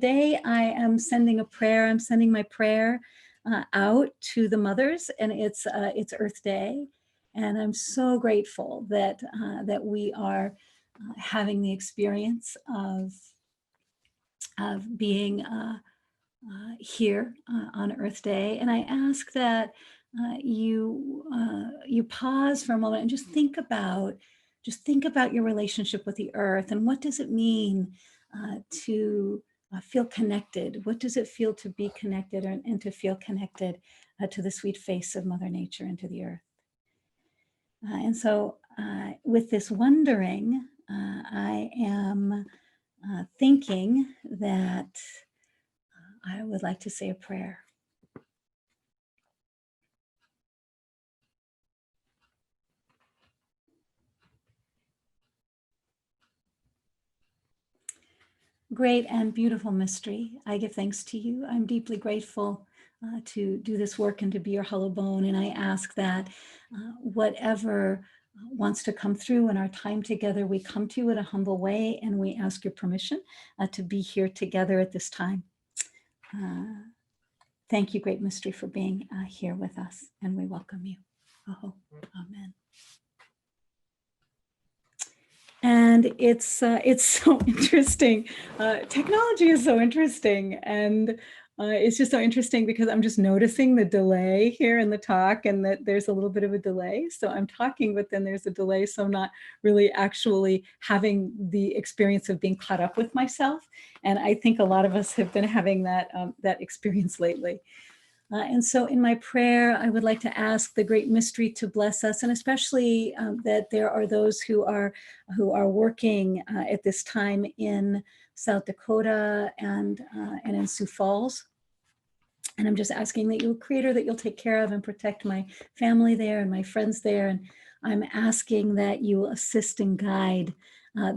today I am sending a prayer. I'm sending my prayer out to the mothers, and it's Earth Day. And I'm so grateful that, that we are having the experience of being here on Earth Day. And I ask that you pause for a moment and just think about your relationship with the earth, and what does it mean to feel connected? What does it feel to be connected, and to feel connected to the sweet face of Mother Nature and to the earth? And so with this wondering, I am thinking that I would like to say a prayer. Great and beautiful mystery, I give thanks to you. I'm deeply grateful to do this work and to be your hollow bone. And I ask that whatever wants to come through in our time together, we come to you in a humble way, and we ask your permission to be here together at this time. Thank you, Great Mystery, for being here with us, and we welcome you. Oh, amen. And it's so interesting. Technology is so interesting, and it's just so interesting because I'm just noticing the delay here in the talk, and that there's a little bit of a delay. So I'm talking, but then there's a delay, so I'm not really actually having the experience of being caught up with myself. And I think a lot of us have been having that that experience lately. And so in my prayer, I would like to ask the Great Mystery to bless us, and especially that there are those who are working at this time in South Dakota and in Sioux Falls. And I'm just asking that you, Creator, that you'll take care of and protect my family there and my friends there. And I'm asking that you will assist and guide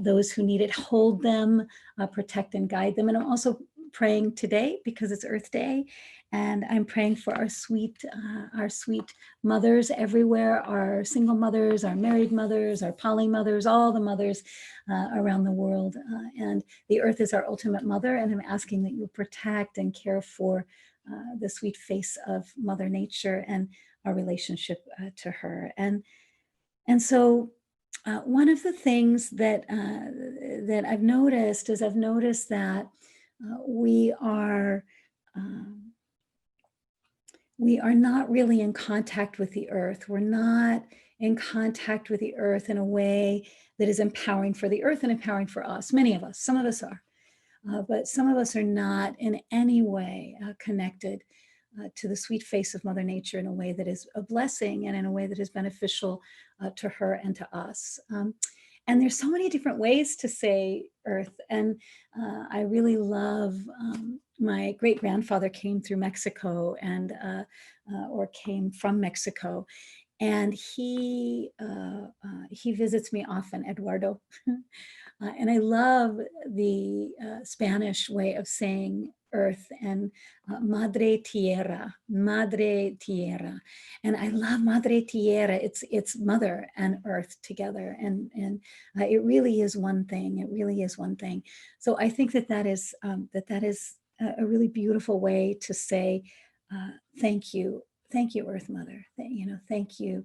those who need it, hold them, protect and guide them. And I'm also praying today because it's Earth Day, and I'm praying for our sweet mothers everywhere, our single mothers, our married mothers, our poly mothers, all the mothers around the world. And the earth is our ultimate mother, and I'm asking that you protect and care for the sweet face of Mother Nature and our relationship to her. And so one of the things that that I've noticed is that we are not really in contact with the earth. We're not in contact with the earth in a way that is empowering for the earth and empowering for us. Many of us, some of us are, but some of us are not in any way connected to the sweet face of Mother Nature in a way that is a blessing and in a way that is beneficial to her and to us. And there's so many different ways to say earth. And I really love, my great grandfather came through Mexico and, or came from Mexico. And he visits me often, Eduardo. And I love the Spanish way of saying earth, and madre tierra. And I love madre tierra. It's mother and earth together, and it really is one thing. It really is one thing. So I think that is a really beautiful way to say thank you, Earth Mother. Thank you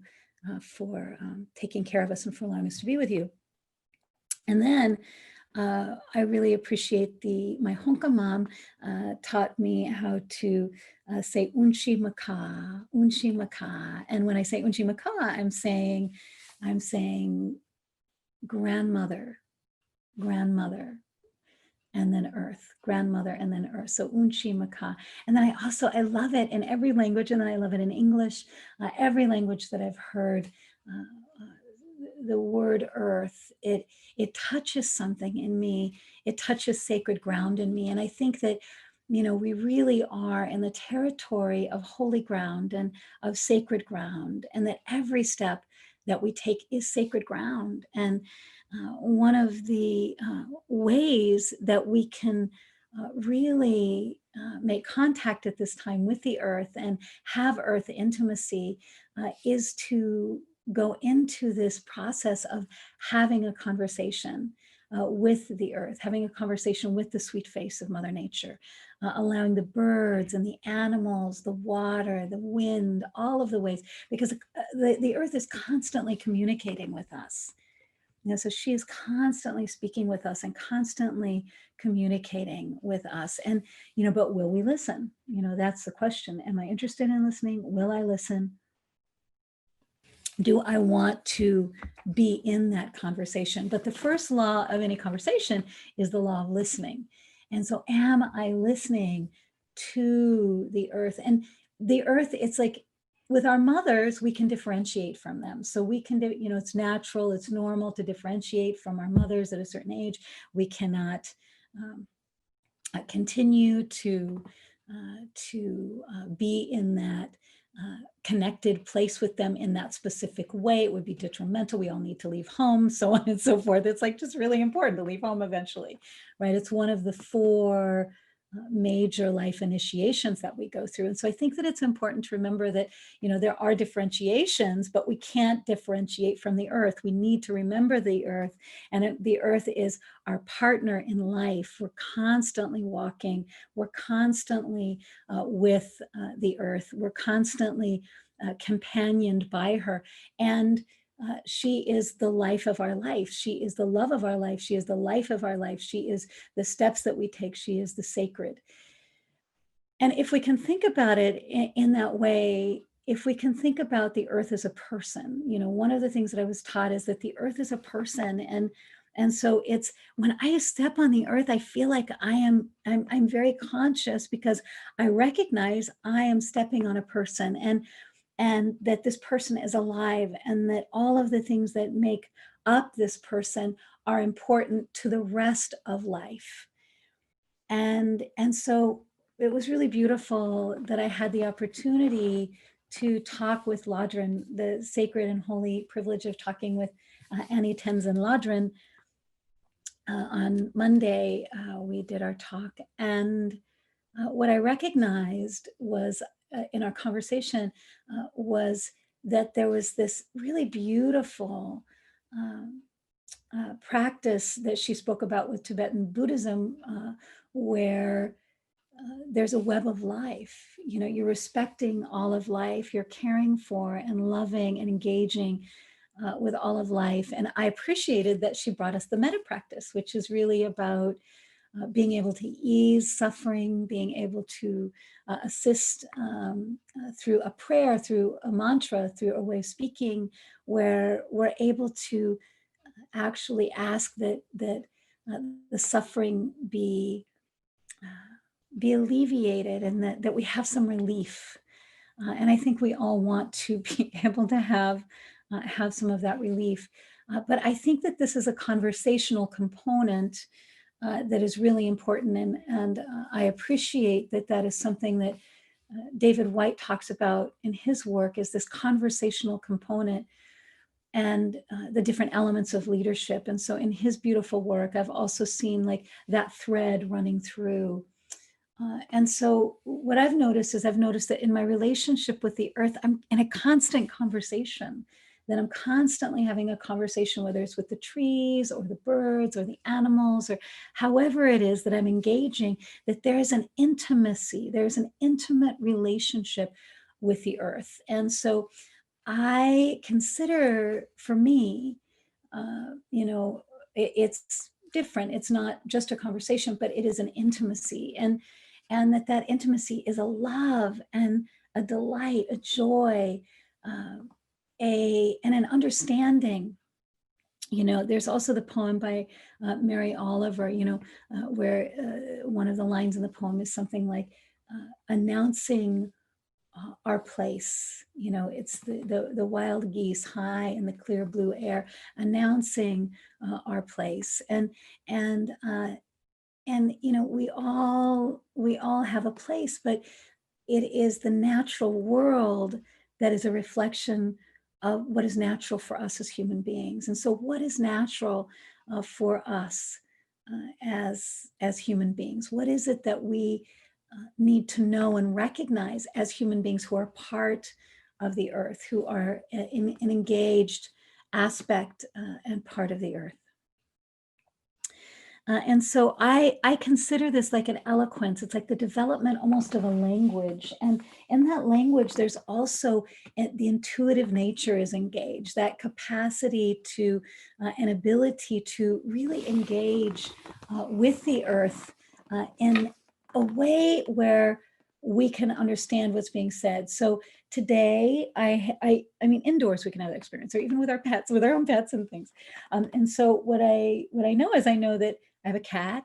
for taking care of us and for allowing us to be with you. And then I really appreciate my Honka mom taught me how to say unchi maka. And when I say unchi maka, I'm saying grandmother, and then earth, grandmother, and then earth. So unchi maka. And then I love it in every language, and then I love it in English. Every language that I've heard, the word earth, it touches something in me. It touches sacred ground in me. And I think that, we really are in the territory of holy ground and of sacred ground, and that every step that we take is sacred ground. And one of the ways that we can really make contact at this time with the earth and have earth intimacy is to go into this process of having a conversation with the earth, having a conversation with the sweet face of Mother Nature, allowing the birds and the animals, the water, the wind, all of the ways, because the earth is constantly communicating with us. So she is constantly speaking with us and constantly communicating with us. And, but will we listen? That's the question. Am I interested in listening? Will I listen? Do I want to be in that conversation? But the first law of any conversation is the law of listening. And so am I listening to the earth? And the earth, it's like, with our mothers, we can differentiate from them. So we can, it's natural, it's normal to differentiate from our mothers at a certain age. We cannot continue to be in that connected place with them in that specific way. It would be detrimental. We all need to leave home, so on and so forth. It's like just really important to leave home eventually, right? It's one of the 4 major life initiations that we go through. And so I think that it's important to remember that, there are differentiations, but we can't differentiate from the earth. We need to remember the earth, and the earth is our partner in life. We're constantly walking. We're constantly with the earth. We're constantly companioned by her. And she is the life of our life. She is the love of our life. She is the life of our life. She is the steps that we take. She is the sacred. And if we can think about it in that way, if we can think about the earth as a person, one of the things that I was taught is that the earth is a person. And so it's, when I step on the earth, I feel like I'm very conscious, because I recognize I am stepping on a person, and that this person is alive, and that all of the things that make up this person are important to the rest of life. And so it was really beautiful that I had the opportunity to talk with Ladrin, the sacred and holy privilege of talking with Annie Tenzin Ladrin. On Monday, we did our talk, and what I recognized was in our conversation was that there was this really beautiful practice that she spoke about with Tibetan Buddhism, where there's a web of life. You're respecting all of life, you're caring for and loving and engaging with all of life. And I appreciated that she brought us the metta practice, which is really about being able to ease suffering, being able to assist through a prayer, through a mantra, through a way of speaking, where we're able to actually ask that the suffering be alleviated, and that we have some relief. And I think we all want to be able to have some of that relief. But I think that this is a conversational component that is really important. And I appreciate that is something that David White talks about in his work, is this conversational component and the different elements of leadership. And so in his beautiful work, I've also seen like that thread running through. And so what I've noticed that in my relationship with the earth, I'm in a constant conversation, that I'm constantly having a conversation, whether it's with the trees or the birds or the animals, or however it is that I'm engaging, that there is an intimacy, there's an intimate relationship with the earth. And so I consider, for me, it's different. It's not just a conversation, but it is an intimacy, and that intimacy is a love and a delight, a joy, and an understanding. There's also the poem by Mary Oliver, where one of the lines in the poem is something like announcing our place. It's the wild geese high in the clear blue air, announcing our place. And we all have a place, but it is the natural world that is a reflection of what is natural for us as human beings. And so what is natural for us as human beings? What is it that we need to know and recognize as human beings who are part of the earth, who are in an engaged aspect and part of the earth? And so I consider this like an eloquence. It's like the development almost of a language. And in that language, there's also the intuitive nature is engaged, that capacity to, an ability to really engage with the earth in a way where we can understand what's being said. So today, I mean, indoors we can have that experience, or even with our pets, with our own pets and things. And so what I know is I know that I have a cat,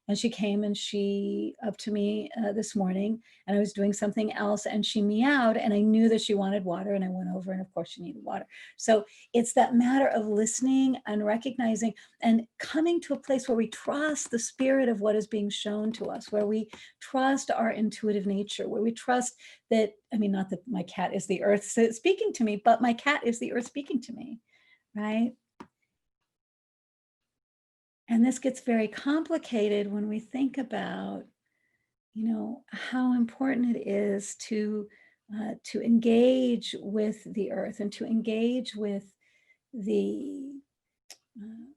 and she came and she up to me this morning, and I was doing something else, and she meowed, and I knew that she wanted water, and I went over, and of course she needed water. So it's that matter of listening and recognizing and coming to a place where we trust the spirit of what is being shown to us, where we trust our intuitive nature, where we trust that, I mean, not that my cat is the earth speaking to me, but my cat is the earth speaking to me, right? And this gets very complicated when we think about, how important it is to engage with the earth and to engage with the uh,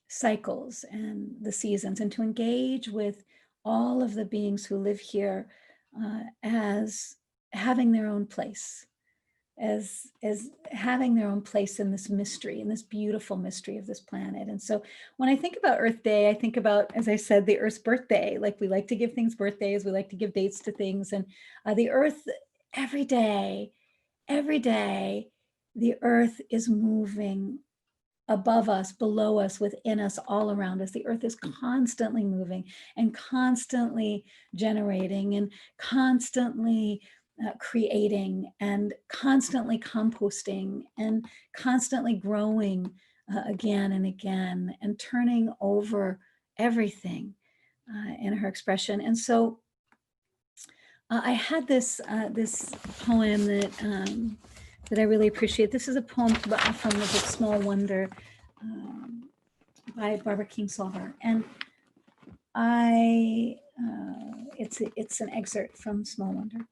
cycles and the seasons, and to engage with all of the beings who live here as having their own place, as having their own place in this mystery, in this beautiful mystery of this planet. And so when I think about Earth Day, I think about, as I said, the Earth's birthday. Like, we like to give things birthdays, we like to give dates to things. And the Earth, every day, every day, the Earth is moving above us, below us, within us, all around us. The earth is constantly moving and constantly generating and constantly creating and constantly composting and constantly growing again and again and turning over everything in her expression. And so I had this poem that I really appreciate. This is a poem from the book Small Wonder by Barbara Kingsolver, and it's an excerpt from Small Wonder.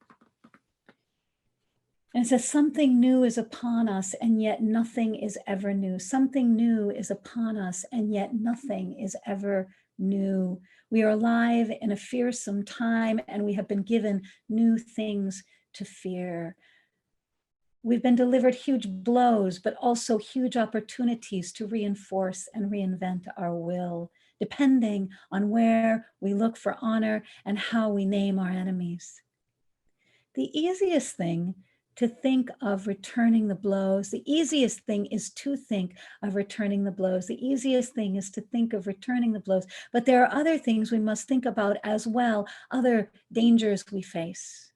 And it says, something new is upon us, and yet nothing is ever new. Something new is upon us, and yet nothing is ever new. We are alive in a fearsome time, and we have been given new things to fear. We've been delivered huge blows, but also huge opportunities to reinforce and reinvent our will, depending on where we look for honor and how we name our enemies. The easiest thing to think of returning the blows, the easiest thing is to think of returning the blows. The easiest thing is to think of returning the blows. But there are other things we must think about as well, other dangers we face.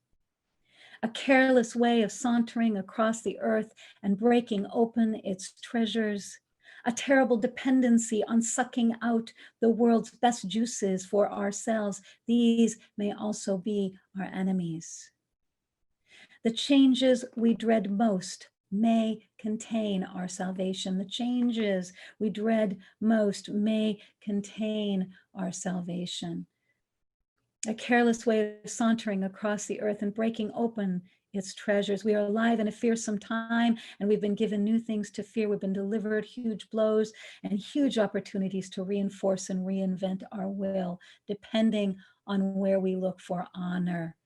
A careless way of sauntering across the earth and breaking open its treasures, a terrible dependency on sucking out the world's best juices for ourselves. These may also be our enemies. The changes we dread most may contain our salvation. The changes we dread most may contain our salvation. A careless way of sauntering across the earth and breaking open its treasures. We are alive in a fearsome time, and we've been given new things to fear. We've been delivered huge blows and huge opportunities to reinforce and reinvent our will, depending on where we look for honor.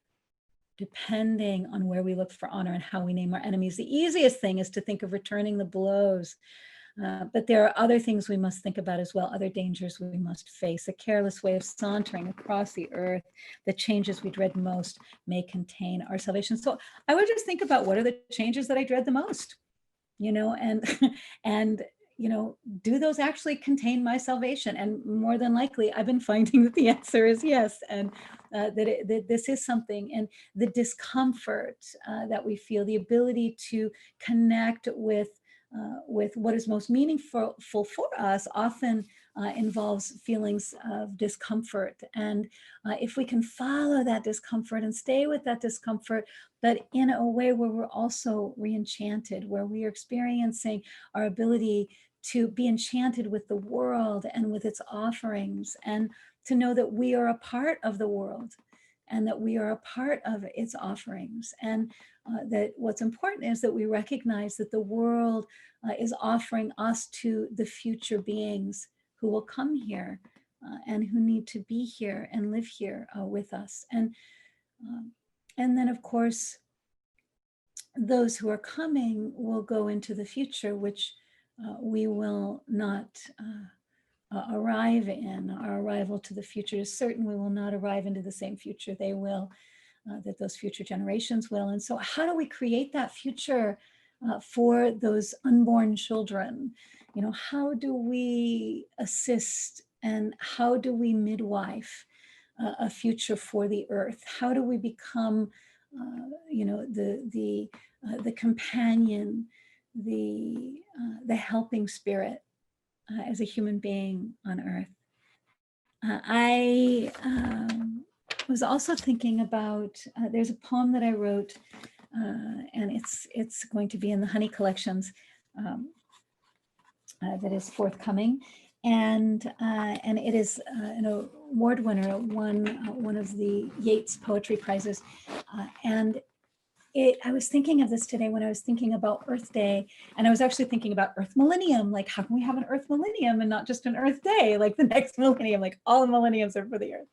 Depending on where we look for honor and how we name our enemies. The easiest thing is to think of returning the blows. But there are other things we must think about as well, other dangers we must face. A careless way of sauntering across the earth, the changes we dread most may contain our salvation. So I would just think about, what are the changes that I dread the most? And and do those actually contain my salvation? And more than likely, I've been finding that the answer is yes, and that this is something. And the discomfort that we feel, the ability to connect with what is most meaningful for us, often involves feelings of discomfort. And if we can follow that discomfort and stay with that discomfort, but in a way where we're also re-enchanted, where we are experiencing our ability to be enchanted with the world and with its offerings, and to know that we are a part of the world and that we are a part of its offerings. And that what's important is that we recognize that the world is offering us to the future beings who will come here and who need to be here and live here with us. And then, of course, those who are coming will go into the future, which we will not arrive in. Our arrival to the future is certain. We will not arrive into the same future they will, that those future generations will. And so how do we create that future for those unborn children? You know, how do we assist and how do we midwife a future for the earth? How do we become, you know, the companion, the helping spirit as a human being on earth? I was also thinking about, there's a poem that I wrote, and it's going to be in the Honey collections that is forthcoming. And it is an award winner, won one of the Yeats Poetry Prizes. And I was thinking of this today when I was thinking about Earth Day, and I was actually thinking about Earth Millennium, like how can we have an Earth Millennium and not just an Earth Day, like the next millennium, like all the millenniums are for the Earth.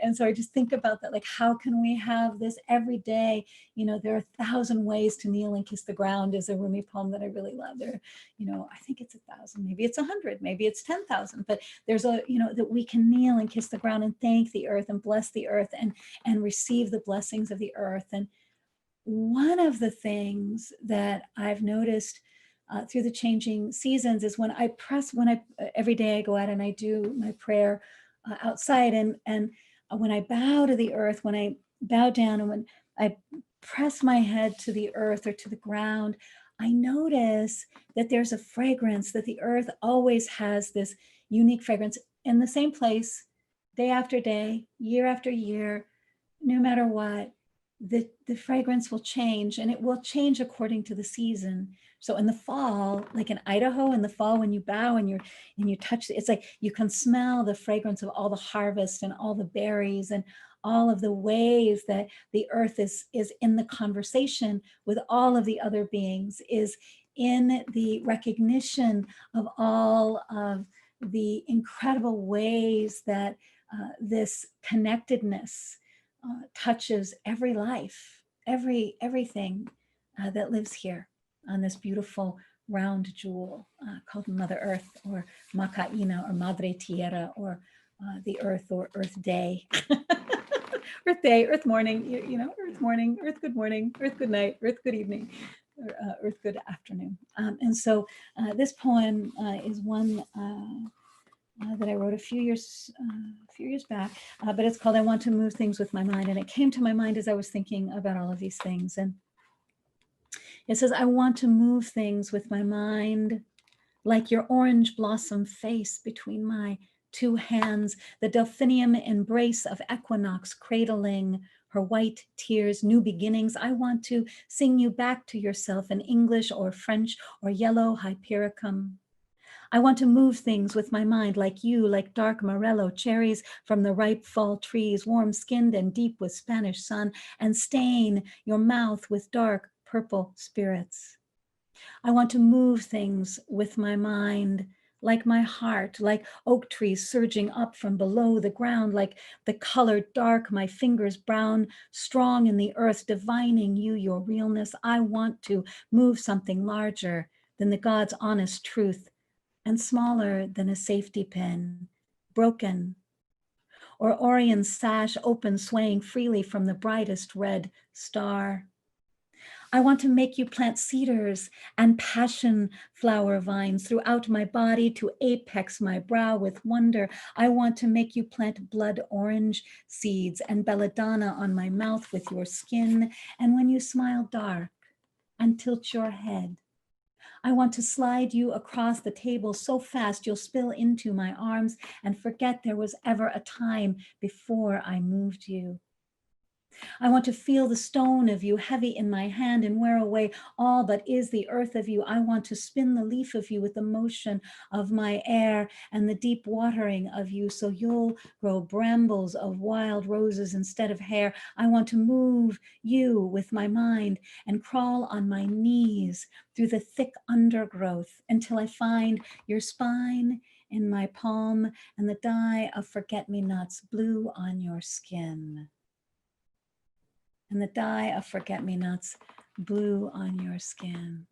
And so I just think about that, like how can we have this every day? You know, there are 1,000 ways to kneel and kiss the ground is a Rumi poem that I really love. There, you know, I think it's 1,000, maybe it's 100, maybe it's 10,000, but there's a, you know, that we can kneel and kiss the ground and thank the earth and bless the earth and receive the blessings of the earth. And one of the things that I've noticed through the changing seasons is when every day I go out and I do my prayer outside, and when I bow to the earth, when I bow down and when I press my head to the earth or to the ground, I notice that there's a fragrance, that the earth always has this unique fragrance in the same place, day after day, year after year, no matter what. The fragrance will change, and it will change according to the season. So in the fall, like in Idaho, in the fall, when you bow and you touch, it's like you can smell the fragrance of all the harvest and all the berries and all of the ways that the earth is in the conversation with all of the other beings, is in the recognition of all of the incredible ways that this connectedness touches every life, everything that lives here on this beautiful round jewel called Mother Earth, or Makaina, or Madre Tierra, or the Earth, or Earth Day. Earth Day, Earth Morning, you know, Earth Morning, Earth Good Morning, Earth Good Night, Earth Good Evening, Earth Good Afternoon. And so this poem is one that I wrote a few years back, but it's called "I Want to Move Things with My Mind," and it came to my mind as I was thinking about all of these things. And it says, "I want to move things with my mind, like your orange blossom face between my two hands, the delphinium embrace of equinox cradling her white tears, new beginnings. I want to sing you back to yourself in English or French or yellow hypericum. I want to move things with my mind, like you, like dark morello cherries from the ripe fall trees, warm-skinned and deep with Spanish sun, and stain your mouth with dark purple spirits. I want to move things with my mind, like my heart, like oak trees surging up from below the ground, like the color dark, my fingers brown, strong in the earth, divining you, your realness. I want to move something larger than the God's honest truth, and smaller than a safety pin, broken, or Orion's sash open, swaying freely from the brightest red star. I want to make you plant cedars and passion flower vines throughout my body to apex my brow with wonder. I want to make you plant blood orange seeds and belladonna on my mouth with your skin. And when you smile, dark and tilt your head, I want to slide you across the table so fast you'll spill into my arms and forget there was ever a time before I moved you. I want to feel the stone of you heavy in my hand and wear away all but is the earth of you. I want to spin the leaf of you with the motion of my air and the deep watering of you so you'll grow brambles of wild roses instead of hair. I want to move you with my mind and crawl on my knees through the thick undergrowth until I find your spine in my palm, and the dye of forget-me-nots blue on your skin. And the dye of forget-me-nots blue on your skin.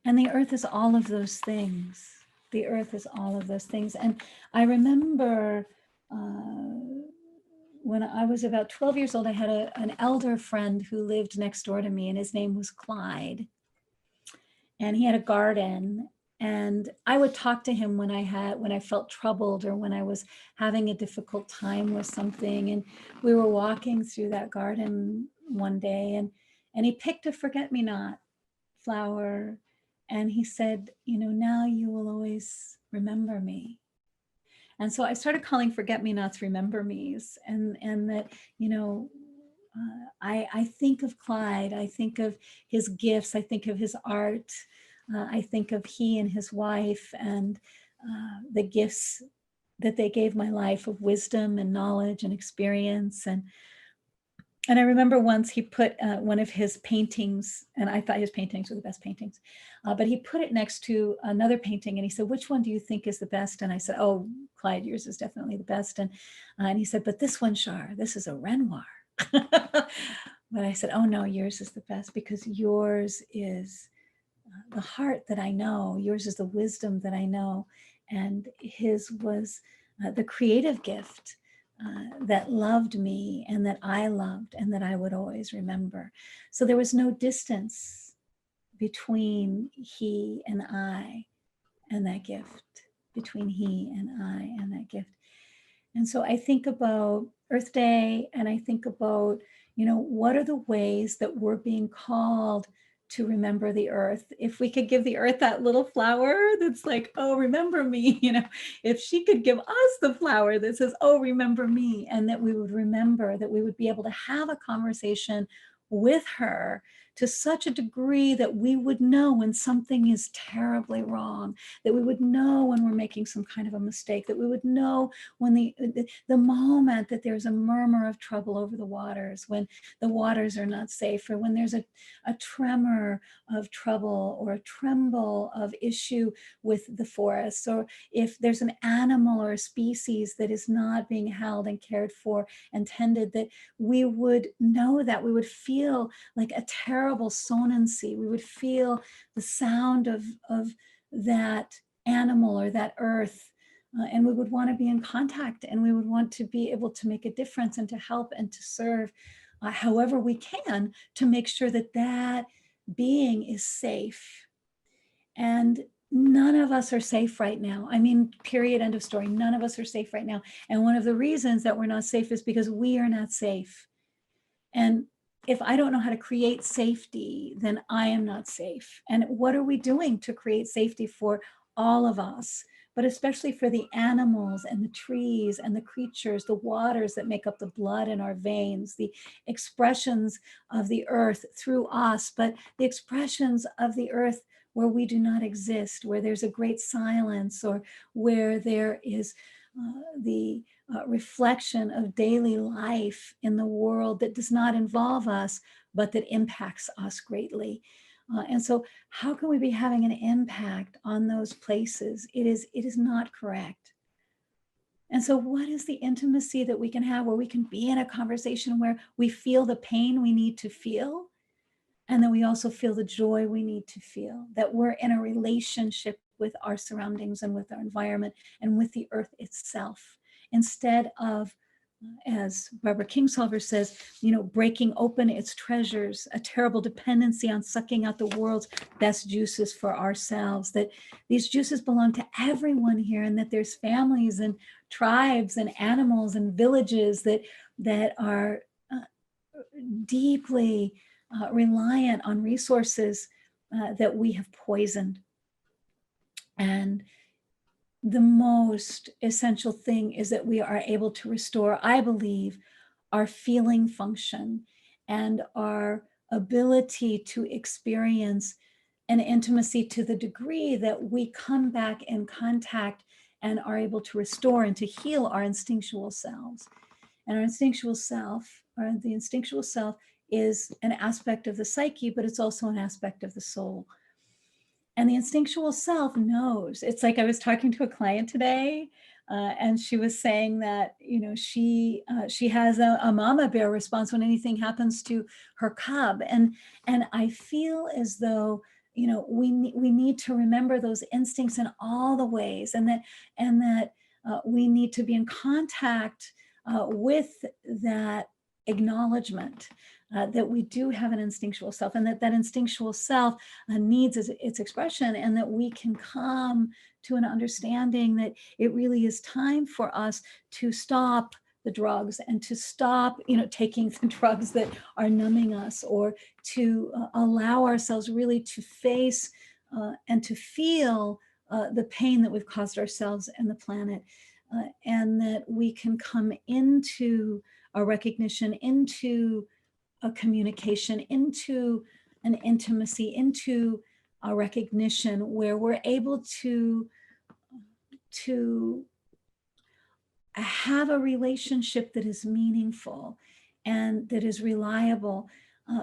And the earth is all of those things. The earth is all of those things. And I remember when I was about 12 years old, I had an elder friend who lived next door to me, and his name was Clyde. And he had a garden. And I would talk to him when I felt troubled or when I was having a difficult time with something. And we were walking through that garden one day, and he picked a forget-me-not flower, and he said, now you will always remember me. And so I started calling forget-me-nots remember-me's, and that, I think of Clyde, I think of his gifts, I think of his art, I think of he and his wife and the gifts that they gave my life of wisdom and knowledge and experience. And I remember once he put one of his paintings, and I thought his paintings were the best paintings, but he put it next to another painting, and he said, which one do you think is the best? And I said, oh, Clyde, yours is definitely the best. And he said, but this one, Char, this is a Renoir. But I said, oh no, yours is the best, because yours is the heart that I know, yours is the wisdom that I know, and his was the creative gift that loved me and that I loved and that I would always remember. So there was no distance between he and I and that gift, between he and I and that gift. And so I think about Earth Day, and I think about, what are the ways that we're being called to remember the earth? If we could give the earth that little flower that's like, oh, remember me, if she could give us the flower that says, oh, remember me, and that we would remember, that we would be able to have a conversation with her to such a degree that we would know when something is terribly wrong, that we would know when we're making some kind of a mistake, that we would know when the moment that there's a murmur of trouble over the waters, when the waters are not safe, or when there's a tremor of trouble or a tremble of issue with the forests, or if there's an animal or a species that is not being held and cared for and tended, that we would know, that we would feel like a terrible sonancy. We would feel the sound of that animal or that earth, and we would want to be in contact, and we would want to be able to make a difference and to help and to serve however we can, to make sure that that being is safe. And none of us are safe right now. I mean, period, end of story. None of us are safe right now. And one of the reasons that we're not safe is because we are not safe. And if I don't know how to create safety, then I am not safe. And what are we doing to create safety for all of us, but especially for the animals and the trees and the creatures, the waters that make up the blood in our veins, the expressions of the earth through us, but the expressions of the earth where we do not exist, where there's a great silence, or where there is the reflection of daily life in the world that does not involve us, but that impacts us greatly. And so how can we be having an impact on those places? It is not correct. And so what is the intimacy that we can have where we can be in a conversation where we feel the pain we need to feel, and then we also feel the joy we need to feel, that we're in a relationship with our surroundings and with our environment and with the earth itself, instead of, as Barbara Kingsolver says, breaking open its treasures, a terrible dependency on sucking out the world's best juices for ourselves, that these juices belong to everyone here, and that there's families and tribes and animals and villages that are deeply reliant on resources that we have poisoned. And the most essential thing is that we are able to restore, I believe, our feeling function and our ability to experience an intimacy to the degree that we come back in contact and are able to restore and to heal our instinctual selves. And our instinctual self, or the instinctual self, is an aspect of the psyche, but it's also an aspect of the soul. And the instinctual self knows. It's like I was talking to a client today, and she was saying that, you know, she has a mama bear response when anything happens to her cub, and I feel as though, you know, we need to remember those instincts in all the ways, and that we need to be in contact with that acknowledgement that we do have an instinctual self, and that instinctual self needs its expression, and that we can come to an understanding that it really is time for us to stop the drugs and to stop, you know, taking the drugs that are numbing us, or to allow ourselves really to face and to feel the pain that we've caused ourselves and the planet, and that we can come into a recognition, into a communication, into an intimacy, into a recognition where we're able to have a relationship that is meaningful and that is reliable,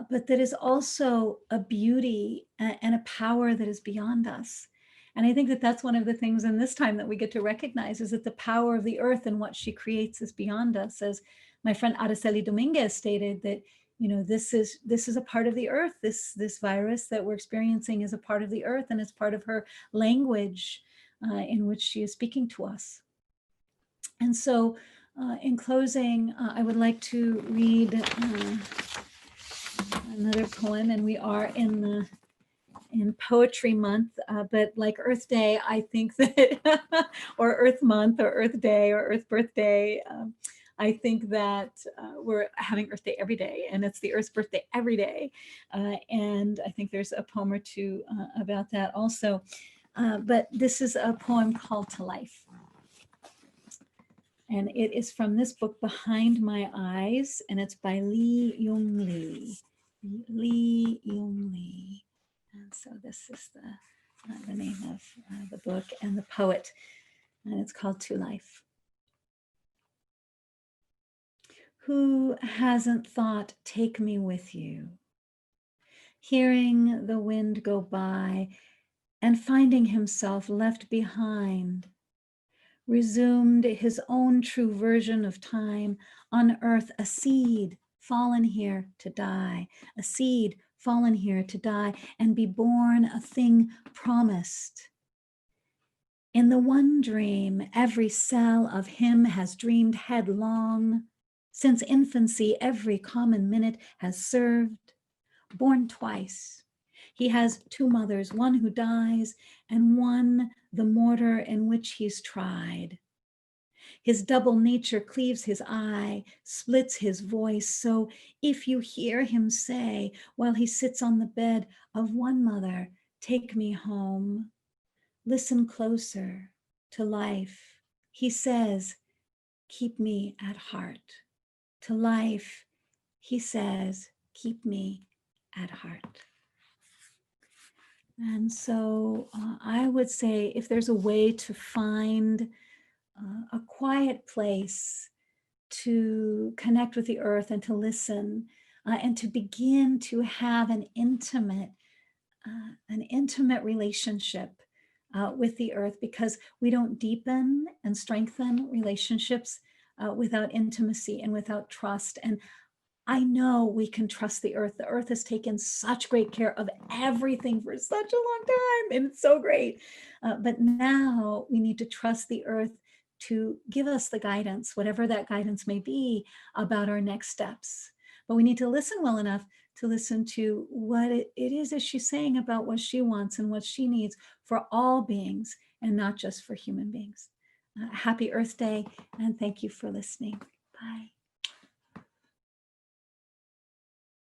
but that is also a beauty and a power that is beyond us. And I think that that's one of the things in this time that we get to recognize, is that the power of the earth and what she creates is beyond us. As my friend Araceli Dominguez stated, that, you know, this is a part of the earth. This virus that we're experiencing is a part of the earth, and it's part of her language in which she is speaking to us. And so in closing, I would like to read another poem, and we are in Poetry Month, but like Earth Day, I think that, or Earth Month, or Earth Day, or Earth Birthday, I think that we're having Earth Day every day, and it's the Earth's birthday every day. And I think there's a poem or two about that also. But this is a poem called To Life. And it is from this book, Behind My Eyes, and it's by Lee Yung Lee. Lee Yung Lee. And so this is the name of the book and the poet, and it's called To Life. Who hasn't thought, take me with you? Hearing the wind go by and finding himself left behind, resumed his own true version of time on earth, a seed fallen here to die, a seed fallen here to die and be born, a thing promised. In the one dream, every cell of him has dreamed headlong. Since infancy, every common minute has served. Born twice, he has two mothers, one who dies and one the mortar in which he's tried. His double nature cleaves his eye, splits his voice. So if you hear him say, while he sits on the bed of one mother, take me home, listen closer to life. He says, keep me at heart. To life, he says, keep me at heart. And so I would say, if there's a way to find a quiet place to connect with the earth and to listen and to begin to have an intimate relationship with the earth, because we don't deepen and strengthen relationships without intimacy and without trust. And I know we can trust the earth. The earth has taken such great care of everything for such a long time, and it's so great. But now we need to trust the earth to give us the guidance, whatever that guidance may be, about our next steps. But we need to listen well enough to listen to what it is that she's saying about what she wants and what she needs for all beings, and not just for human beings. Happy Earth Day, and thank you for listening. Bye.